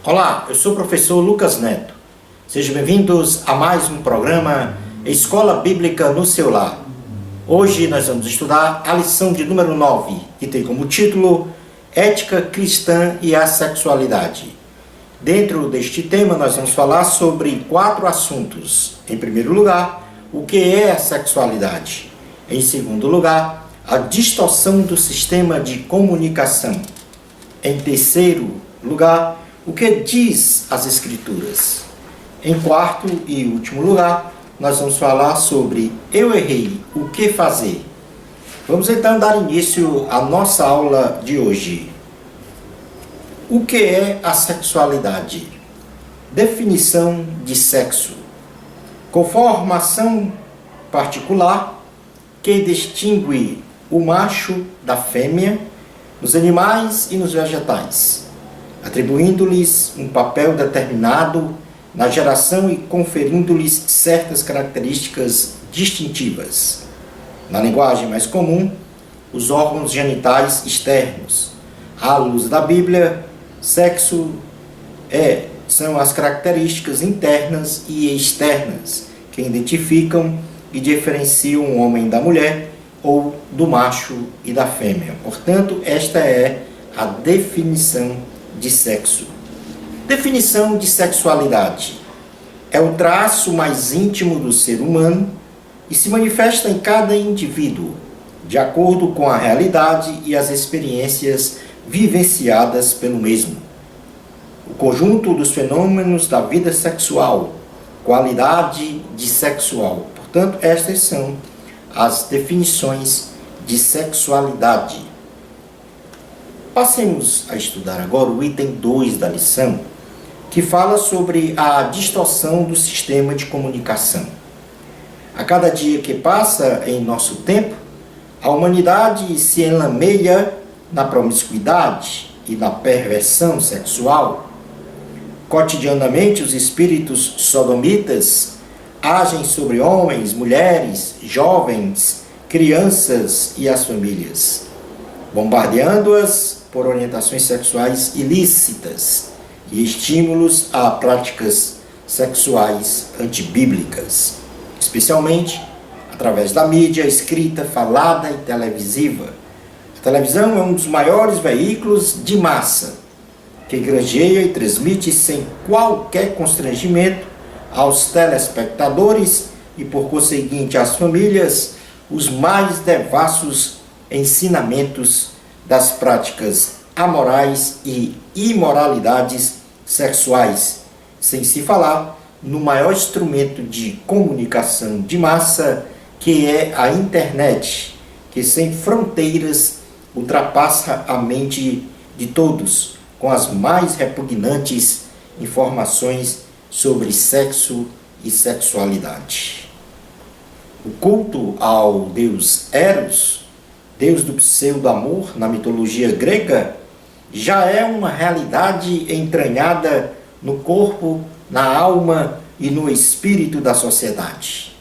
Olá, eu sou o professor Lucas Neto. Sejam bem-vindos a mais um programa Escola Bíblica no seu lar. Hoje nós vamos estudar a lição de número 9, que tem como título Ética Cristã e a Sexualidade. Dentro deste tema nós vamos falar sobre 4 assuntos. Em primeiro lugar, o que é a sexualidade? Em segundo lugar, a distorção do sistema de comunicação. Em terceiro lugar, o que diz as Escrituras? Em quarto e último lugar, nós vamos falar sobre eu errei, o que fazer? Vamos então dar início à nossa aula de hoje. O que é a sexualidade? Definição de sexo. Conformação particular que distingue o macho da fêmea nos animais e nos vegetais, atribuindo-lhes um papel determinado na geração e conferindo-lhes certas características distintivas. Na linguagem mais comum, os órgãos genitais externos. À luz da Bíblia, sexo são as características internas e externas que identificam e diferenciam o homem da mulher ou do macho e da fêmea. Portanto, esta é a definição de sexo. Definição de sexualidade. É o traço mais íntimo do ser humano e se manifesta em cada indivíduo, de acordo com a realidade e as experiências vivenciadas pelo mesmo. O conjunto dos fenômenos da vida sexual, qualidade de sexual. Portanto, estas são as definições de sexualidade. Passemos a estudar agora o item 2 da lição, que fala sobre a distorção do sistema de comunicação. A cada dia que passa em nosso tempo, a humanidade se enlameia na promiscuidade e na perversão sexual. Cotidianamente, os espíritos sodomitas agem sobre homens, mulheres, jovens, crianças e as famílias, bombardeando-as por orientações sexuais ilícitas e estímulos a práticas sexuais antibíblicas, especialmente através da mídia escrita, falada e televisiva. A televisão é um dos maiores veículos de massa que granjeia e transmite sem qualquer constrangimento aos telespectadores e, por conseguinte, às famílias, os mais devassos ensinamentos das práticas amorais e imoralidades sexuais, sem se falar no maior instrumento de comunicação de massa, que é a internet, que sem fronteiras ultrapassa a mente de todos, com as mais repugnantes informações sobre sexo e sexualidade. O culto ao deus Eros, deus do pseudo-amor na mitologia grega, já é uma realidade entranhada no corpo, na alma e no espírito da sociedade.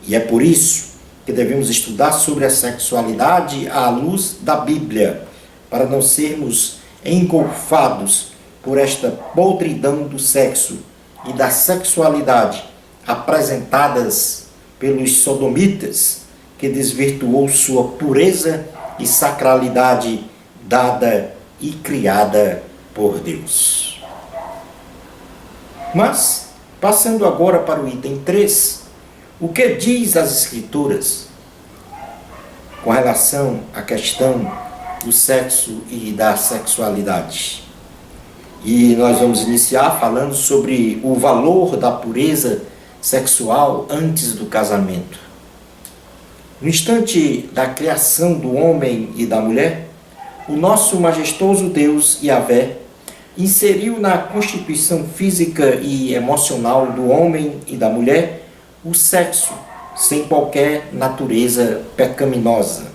E é por isso que devemos estudar sobre a sexualidade à luz da Bíblia, para não sermos engolfados por esta podridão do sexo e da sexualidade apresentadas pelos sodomitas, que desvirtuou sua pureza e sacralidade dada e criada por Deus. Mas, passando agora para o item 3, o que diz as Escrituras com relação à questão do sexo e da sexualidade? E nós vamos iniciar falando sobre o valor da pureza sexual antes do casamento. No instante da criação do homem e da mulher, o nosso majestoso Deus Yahvé inseriu na constituição física e emocional do homem e da mulher o sexo, sem qualquer natureza pecaminosa,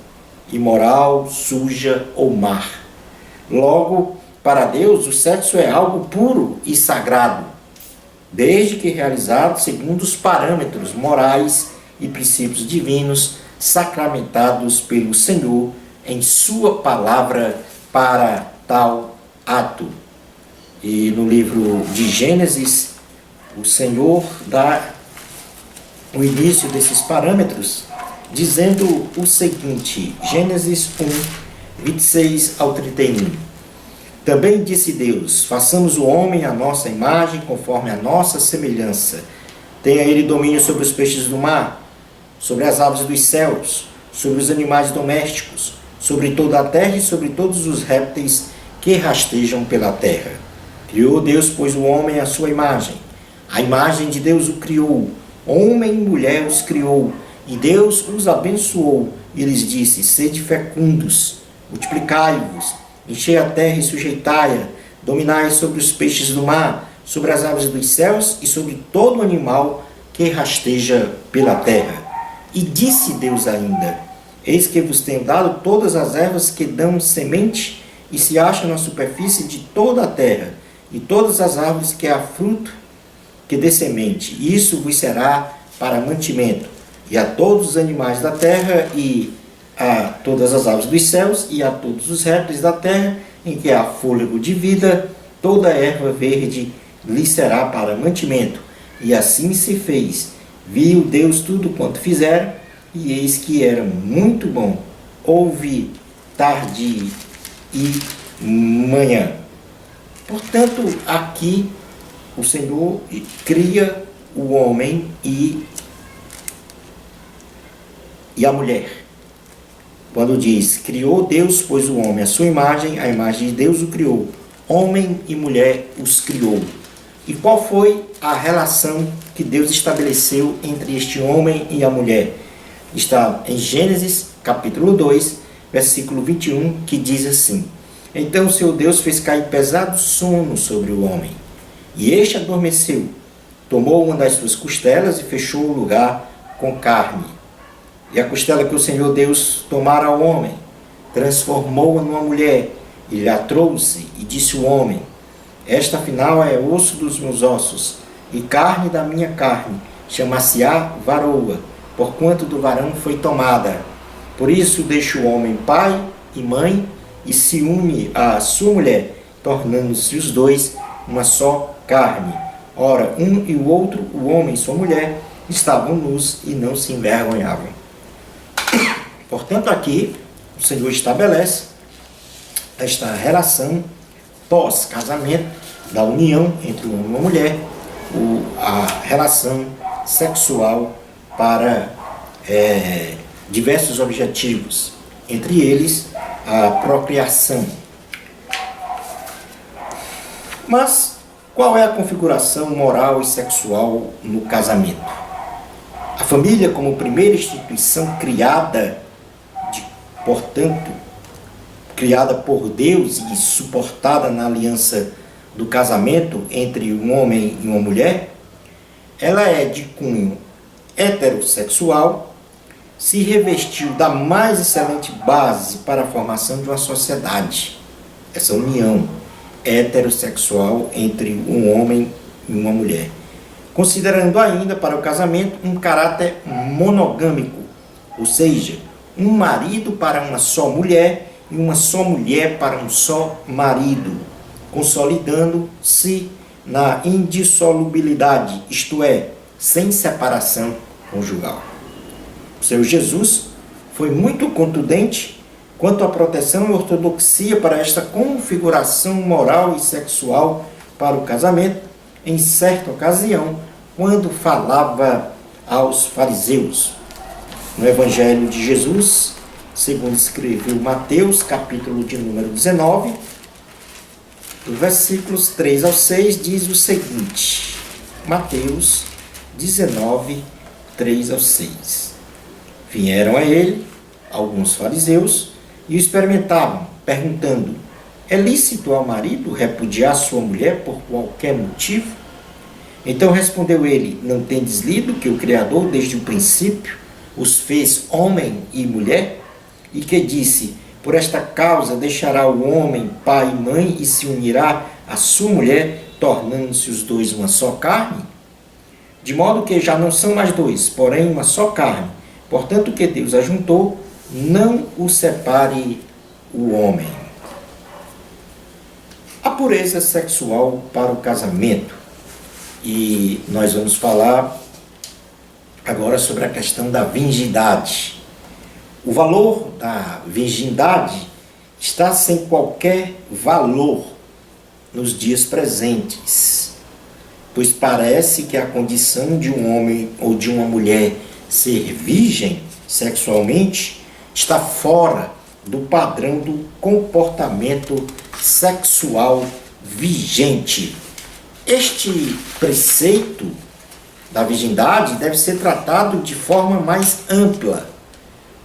imoral, suja ou má. Logo, para Deus, o sexo é algo puro e sagrado, desde que realizado segundo os parâmetros morais e princípios divinos sacramentados pelo Senhor em sua palavra para tal ato. E no livro de Gênesis, o Senhor dá o início desses parâmetros, dizendo o seguinte, Gênesis 1, 26 ao 31. Também disse Deus, façamos o homem à nossa imagem, conforme a nossa semelhança. Tenha ele domínio sobre os peixes do mar, sobre as aves dos céus, sobre os animais domésticos, sobre toda a terra e sobre todos os répteis que rastejam pela terra. Criou Deus, pois, o homem à sua imagem. A imagem de Deus o criou. Homem e mulher os criou. E Deus os abençoou. E lhes disse, sede fecundos, multiplicai-vos, enchei a terra e sujeitai-a, dominai sobre os peixes do mar, sobre as aves dos céus e sobre todo animal que rasteja pela terra. E disse Deus ainda, eis que vos tenho dado todas as ervas que dão semente e se acham na superfície de toda a terra, e todas as árvores que há fruto que dê semente, e isso vos será para mantimento, e a todos os animais da terra, e a todas as aves dos céus, e a todos os répteis da terra, em que há fôlego de vida, toda erva verde lhe será para mantimento. E assim se fez. Viu Deus tudo quanto fizera, e eis que era muito bom. Houve tarde e manhã. Portanto, aqui o Senhor cria o homem e a mulher. Quando diz, criou Deus, pois o homem à sua imagem, a imagem de Deus o criou. Homem e mulher os criou. E qual foi a relação que Deus estabeleceu entre este homem e a mulher? Está em Gênesis, capítulo 2, versículo 21, que diz assim, então o Senhor Deus fez cair pesado sono sobre o homem, e este adormeceu. Tomou uma das suas costelas e fechou o lugar com carne. E a costela que o Senhor Deus tomara ao homem, transformou-a numa mulher, e lhe a trouxe, e disse o homem, esta afinal é osso dos meus ossos, e carne da minha carne, chamar-se-á varoa, porquanto do varão foi tomada. Por isso deixa o homem pai e mãe, e se une à sua mulher, tornando-se os dois uma só carne. Ora, um e o outro, o homem e sua mulher, estavam nus e não se envergonhavam. Portanto, aqui o Senhor estabelece esta relação pós-casamento, da união entre um homem e uma mulher, a relação sexual para diversos objetivos, entre eles a procriação. Mas qual é a configuração moral e sexual no casamento? A família, como primeira instituição criada, portanto, criada por Deus e suportada na aliança do casamento entre um homem e uma mulher, ela é de cunho heterossexual, se revestiu da mais excelente base para a formação de uma sociedade. Essa união heterossexual entre um homem e uma mulher. Considerando ainda para o casamento um caráter monogâmico, ou seja, um marido para uma só mulher e uma só mulher para um só marido, consolidando-se na indissolubilidade, isto é, sem separação conjugal. O Senhor Jesus foi muito contundente quanto à proteção e ortodoxia para esta configuração moral e sexual para o casamento, em certa ocasião, quando falava aos fariseus. No Evangelho de Jesus, segundo escreveu Mateus, capítulo de número 19, dos versículos 3 ao 6, diz o seguinte, Mateus 19, 3 ao 6. Vieram a ele alguns fariseus e o experimentavam, perguntando, é lícito ao marido repudiar sua mulher por qualquer motivo? Então respondeu ele, não tendes lido que o Criador desde o princípio os fez homem e mulher? E que disse, por esta causa deixará o homem pai e mãe e se unirá à sua mulher, tornando-se os dois uma só carne? De modo que já não são mais dois, porém uma só carne. Portanto, o que Deus ajuntou, não o separe o homem. A pureza sexual para o casamento. E nós vamos falar agora sobre a questão da virgindade. O valor da virgindade está sem qualquer valor nos dias presentes, pois parece que a condição de um homem ou de uma mulher ser virgem sexualmente está fora do padrão do comportamento sexual vigente. Este preceito da virgindade deve ser tratado de forma mais ampla,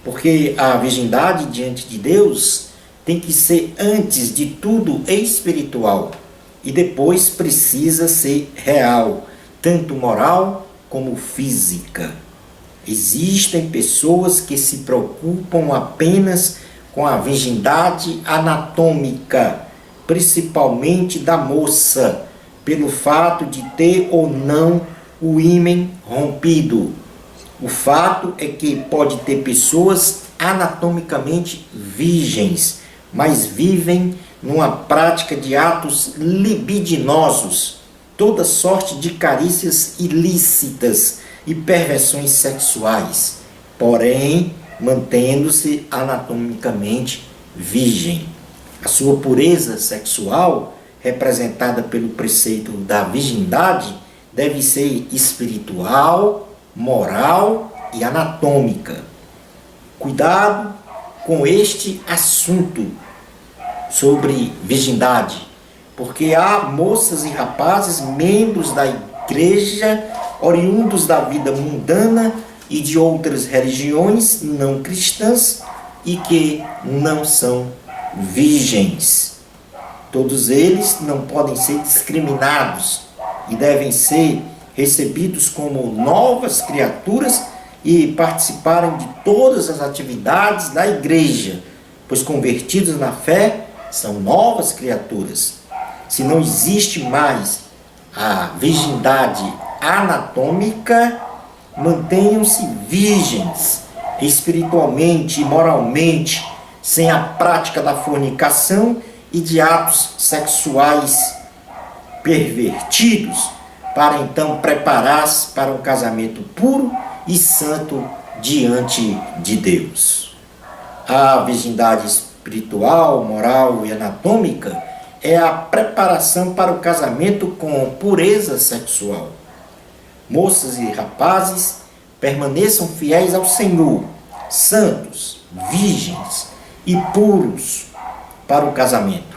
porque a virgindade diante de Deus tem que ser, antes de tudo, espiritual e depois precisa ser real, tanto moral como física. Existem pessoas que se preocupam apenas com a virgindade anatômica, principalmente da moça, pelo fato de ter ou não o ímen rompido. O fato é que pode ter pessoas anatomicamente virgens, mas vivem numa prática de atos libidinosos, toda sorte de carícias ilícitas e perversões sexuais, porém mantendo-se anatomicamente virgem. A sua pureza sexual, representada pelo preceito da virgindade, deve ser espiritual, moral e anatômica. Cuidado com este assunto sobre virgindade, porque há moças e rapazes, membros da igreja, oriundos da vida mundana e de outras religiões não cristãs e que não são virgens. Todos eles não podem ser discriminados e devem ser recebidos como novas criaturas e participarem de todas as atividades da igreja, pois convertidos na fé são novas criaturas. Se não existe mais a virgindade anatômica, mantenham-se virgens espiritualmente e moralmente, sem a prática da fornicação e de atos sexuais pervertidos, para então preparar-se para um casamento puro e santo diante de Deus. A virgindade espiritual, moral e anatômica é a preparação para o casamento com pureza sexual. Moças e rapazes, permaneçam fiéis ao Senhor, santos, virgens e puros para o casamento.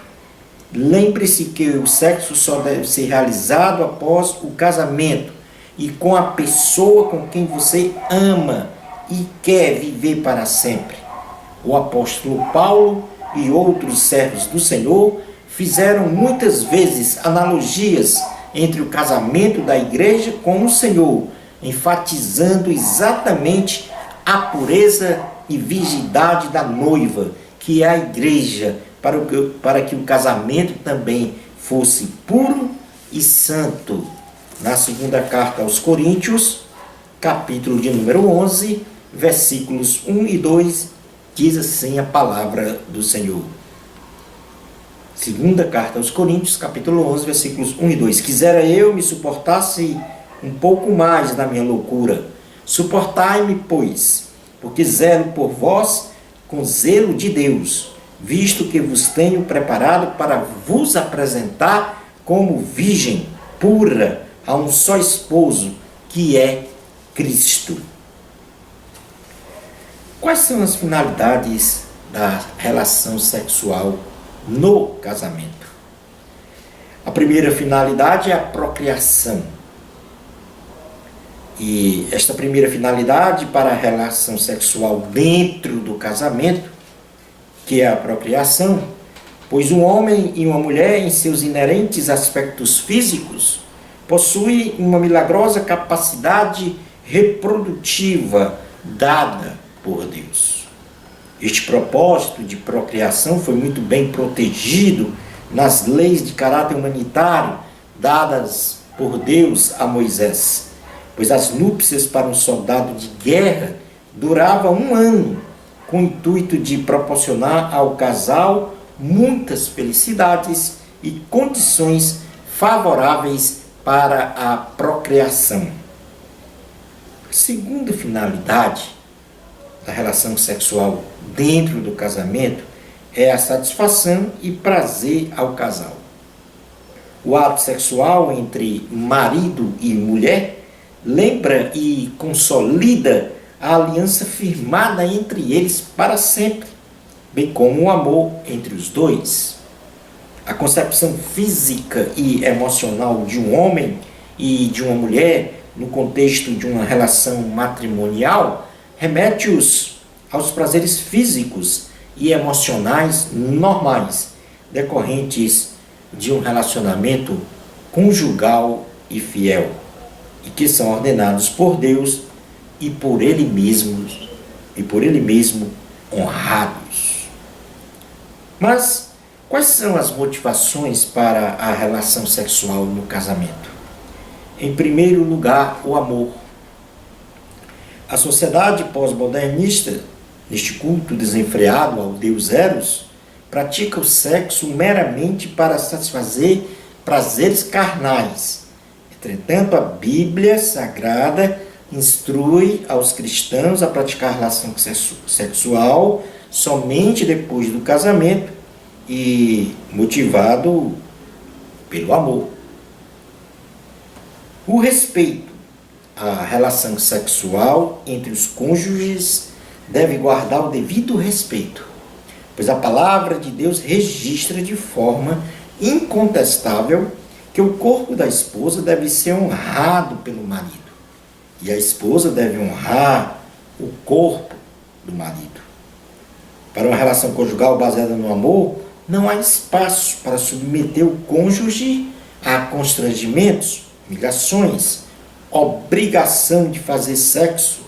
Lembre-se que o sexo só deve ser realizado após o casamento e com a pessoa com quem você ama e quer viver para sempre. O apóstolo Paulo e outros servos do Senhor fizeram muitas vezes analogias entre o casamento da igreja com o Senhor, enfatizando exatamente a pureza e virgindade da noiva, que é a igreja, para que o casamento também fosse puro e santo. Na segunda carta aos Coríntios, capítulo de número 11, versículos 1 e 2, diz assim a palavra do Senhor. Segunda carta aos Coríntios, capítulo 11, versículos 1 e 2. Quisera eu me suportasse um pouco mais na minha loucura. Suportai-me, pois, porque zelo por vós com zelo de Deus, visto que vos tenho preparado para vos apresentar como virgem pura a um só esposo, que é Cristo. Quais são as finalidades da relação sexual no casamento? A primeira finalidade é a procriação. E esta primeira finalidade para a relação sexual dentro do casamento, que é a procriação, pois um homem e uma mulher, em seus inerentes aspectos físicos, possuem uma milagrosa capacidade reprodutiva dada por Deus. Este propósito de procriação foi muito bem protegido nas leis de caráter humanitário dadas por Deus a Moisés, pois as núpcias para um soldado de guerra duravam 1 ano, com o intuito de proporcionar ao casal muitas felicidades e condições favoráveis para a procriação. A segunda finalidade da relação sexual dentro do casamento é a satisfação e prazer ao casal. O ato sexual entre marido e mulher lembra e consolida a aliança firmada entre eles para sempre, bem como o amor entre os dois. A concepção física e emocional de um homem e de uma mulher no contexto de uma relação matrimonial remete-os aos prazeres físicos e emocionais normais decorrentes de um relacionamento conjugal e fiel, e que são ordenados por Deus e por Ele mesmo honrados. Mas quais são as motivações para a relação sexual no casamento? Em primeiro lugar, o amor. A sociedade pós-modernista, neste culto desenfreado ao deus Eros, pratica o sexo meramente para satisfazer prazeres carnais. Entretanto, a Bíblia Sagrada instrui aos cristãos a praticar relação sexual somente depois do casamento e motivado pelo amor. O respeito à relação sexual entre os cônjuges deve guardar o devido respeito, pois a palavra de Deus registra de forma incontestável que o corpo da esposa deve ser honrado pelo marido e a esposa deve honrar o corpo do marido. Para uma relação conjugal baseada no amor, não há espaço para submeter o cônjuge a constrangimentos, humilhações, obrigação de fazer sexo,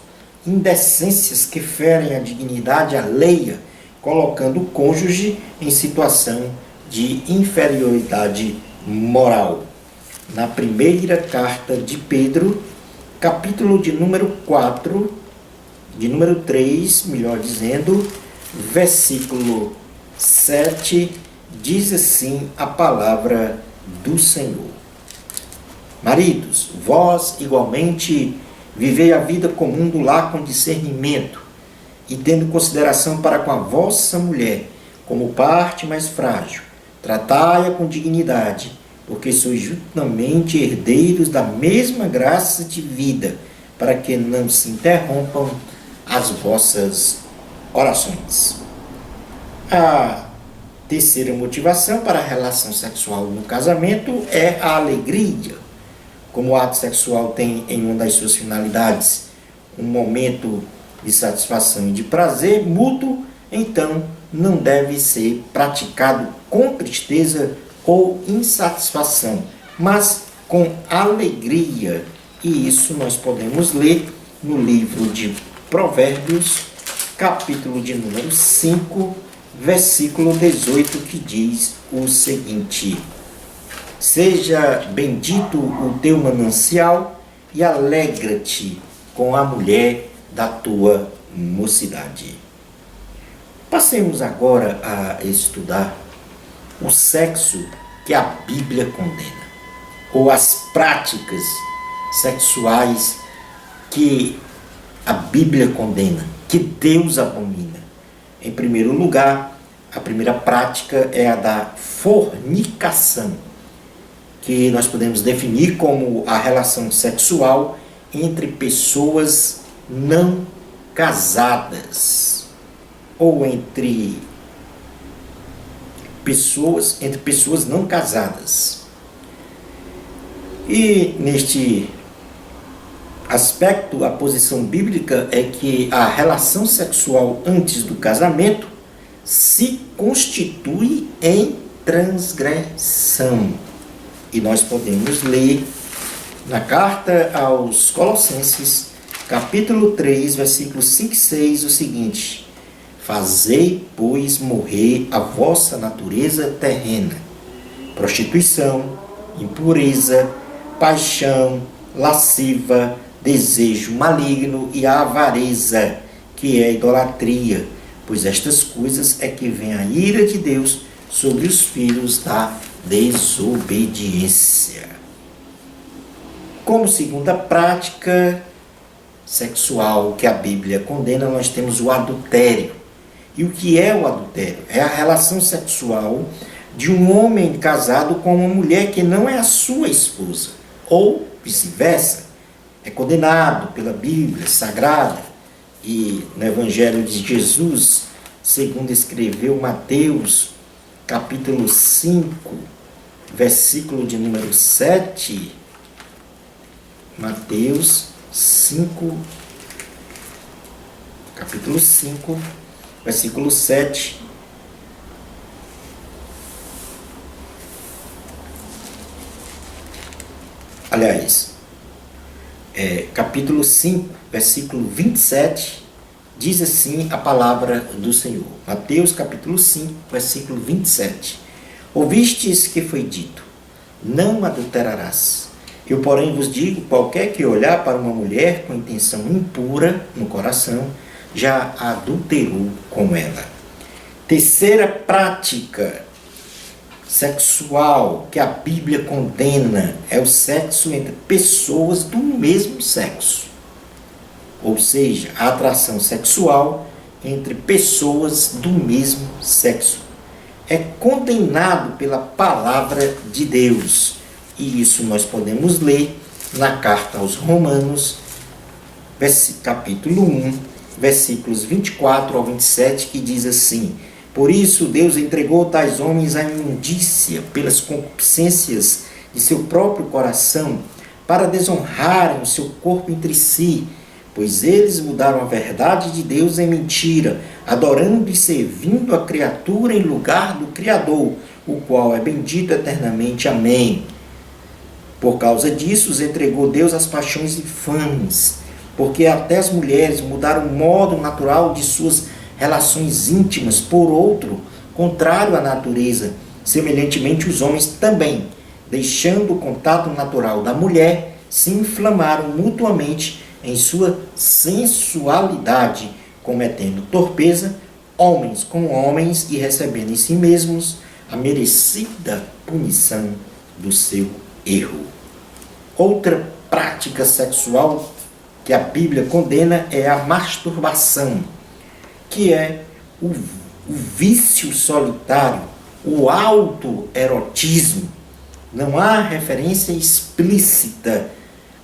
indecências que ferem a dignidade alheia, colocando o cônjuge em situação de inferioridade moral. Na primeira carta de Pedro, capítulo de número 4, de número 3, melhor dizendo, versículo 7, diz assim a palavra do Senhor. Maridos, vós igualmente vivei a vida comum do lar com discernimento, e tendo consideração para com a vossa mulher, como parte mais frágil, tratai-a com dignidade, porque sois juntamente herdeiros da mesma graça de vida, para que não se interrompam as vossas orações. A terceira motivação para a relação sexual no casamento é a alegria. Como o ato sexual tem em uma das suas finalidades um momento de satisfação e de prazer mútuo, então não deve ser praticado com tristeza ou insatisfação, mas com alegria. E isso nós podemos ler no livro de Provérbios, capítulo de número 5, versículo 18, que diz o seguinte: seja bendito o teu manancial e alegra-te com a mulher da tua mocidade. Passemos agora a estudar o sexo que a Bíblia condena, ou as práticas sexuais que a Bíblia condena, que Deus abomina. Em primeiro lugar, a primeira prática é a da fornicação, que nós podemos definir como a relação sexual entre pessoas não casadas, ou entre pessoas não casadas. E neste aspecto, a posição bíblica é que a relação sexual antes do casamento se constitui em transgressão. E nós podemos ler na carta aos Colossenses, capítulo 3, versículos 5 e 6, o seguinte: fazei, pois, morrer a vossa natureza terrena, prostituição, impureza, paixão, lasciva, desejo maligno e a avareza, que é a idolatria, pois estas coisas é que vem a ira de Deus sobre os filhos da desobediência. Como segunda prática sexual que a Bíblia condena, nós temos o adultério. E o que é o adultério? É a relação sexual de um homem casado com uma mulher que não é a sua esposa, ou vice-versa. É condenado pela Bíblia Sagrada e no Evangelho de Jesus, segundo escreveu Mateus, capítulo 5, versículo de número 7. Mateus 5, capítulo 5, versículo 7. Aliás, capítulo 5, versículo 27, diz assim a palavra do Senhor. Mateus, capítulo 5, versículo 27. Ouvistes que foi dito, não adulterarás. Eu, porém, vos digo, qualquer que olhar para uma mulher com intenção impura no coração, já adulterou com ela. Terceira prática sexual que a Bíblia condena é o sexo entre pessoas do mesmo sexo. Ou seja, a atração sexual entre pessoas do mesmo sexo. É condenado pela palavra de Deus. E isso nós podemos ler na carta aos Romanos, capítulo 1, versículos 24 ao 27, que diz assim: por isso Deus entregou tais homens à imundícia pelas concupiscências de seu próprio coração, para desonrarem o seu corpo entre si, pois eles mudaram a verdade de Deus em mentira, adorando e servindo a criatura em lugar do Criador, o qual é bendito eternamente. Amém. Por causa disso, os entregou Deus às paixões infames, porque até as mulheres mudaram o modo natural de suas relações íntimas por outro, contrário à natureza. Semelhantemente, os homens também, deixando o contato natural da mulher, se inflamaram mutuamente em sua sensualidade, cometendo torpeza, homens com homens, e recebendo em si mesmos a merecida punição do seu erro. Outra prática sexual que a Bíblia condena é a masturbação, que é o vício solitário, o autoerotismo. Não há referência explícita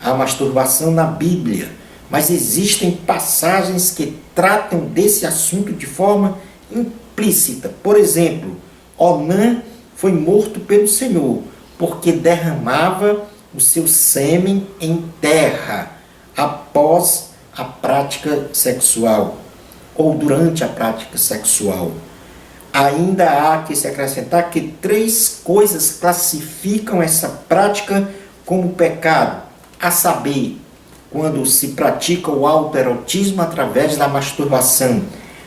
à masturbação na Bíblia, mas existem passagens que tratam desse assunto de forma implícita. Por exemplo, Onã foi morto pelo Senhor, porque derramava o seu sêmen em terra após a prática sexual ou durante a prática sexual. Ainda há que se acrescentar que 3 coisas classificam essa prática como pecado, a saber, quando se pratica o autoerotismo através da masturbação,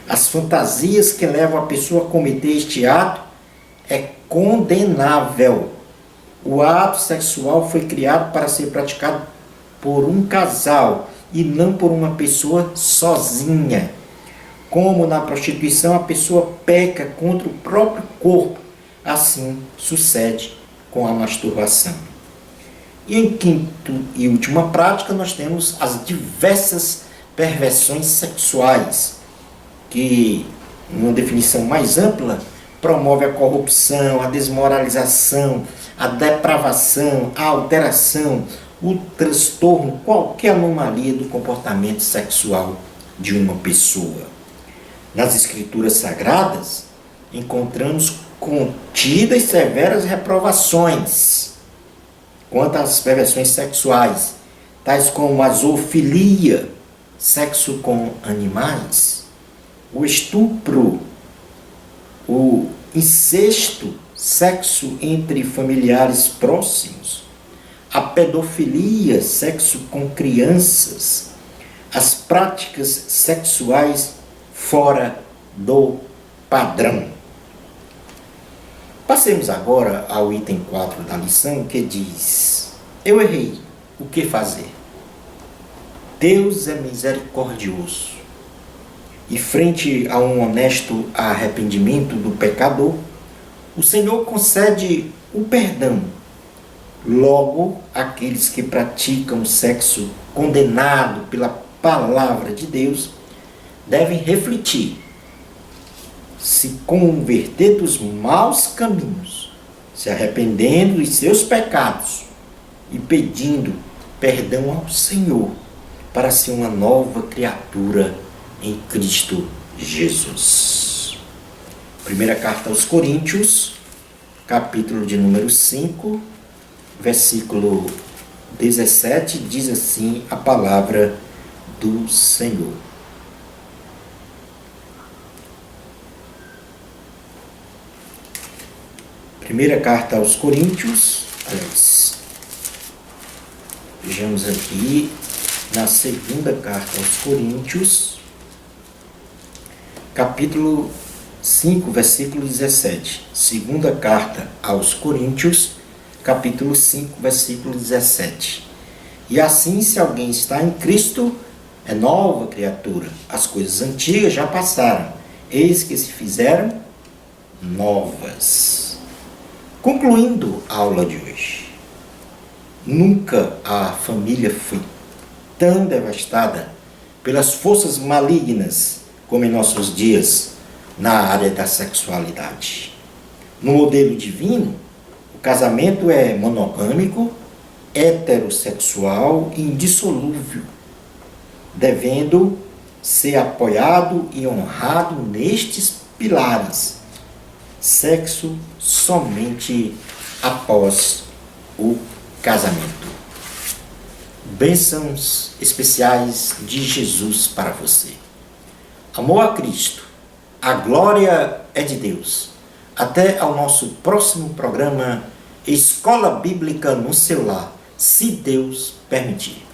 as fantasias que levam a pessoa a cometer este ato é condenável. O ato sexual foi criado para ser praticado por um casal e não por uma pessoa sozinha. Como na prostituição a pessoa peca contra o próprio corpo, assim sucede com a masturbação. E em quinto e última prática, nós temos as diversas perversões sexuais, que, numa definição mais ampla, promove a corrupção, a desmoralização, a depravação, a alteração, o transtorno, qualquer anomalia do comportamento sexual de uma pessoa. Nas Escrituras Sagradas, encontramos contidas severas reprovações quanto às perversões sexuais, tais como a zoofilia, sexo com animais, o estupro, o incesto, sexo entre familiares próximos, a pedofilia, sexo com crianças, as práticas sexuais fora do padrão. Passemos agora ao item 4 da lição, que diz: eu errei, o que fazer? Deus é misericordioso, e frente a um honesto arrependimento do pecador, o Senhor concede o perdão. Logo, aqueles que praticam sexo condenado pela palavra de Deus devem refletir, se converter dos maus caminhos, se arrependendo dos seus pecados e pedindo perdão ao Senhor para ser uma nova criatura em Cristo Jesus. Primeira carta aos Coríntios, capítulo de número 5, versículo 17, diz assim a palavra do Senhor. Primeira carta aos Coríntios, vejamos aqui na segunda carta aos Coríntios, capítulo 5, versículo 17. Segunda carta aos Coríntios, capítulo 5, versículo 17. E assim, se alguém está em Cristo, é nova criatura. As coisas antigas já passaram, eis que se fizeram novas. Concluindo a aula de hoje, nunca a família foi tão devastada pelas forças malignas como em nossos dias na área da sexualidade. No modelo divino, o casamento é monogâmico, heterossexual e indissolúvel, devendo ser apoiado e honrado nestes pilares. Sexo somente após o casamento. Bênçãos especiais de Jesus para você. Amor a Cristo. A glória é de Deus. Até ao nosso próximo programa Escola Bíblica no seu lar, se Deus permitir.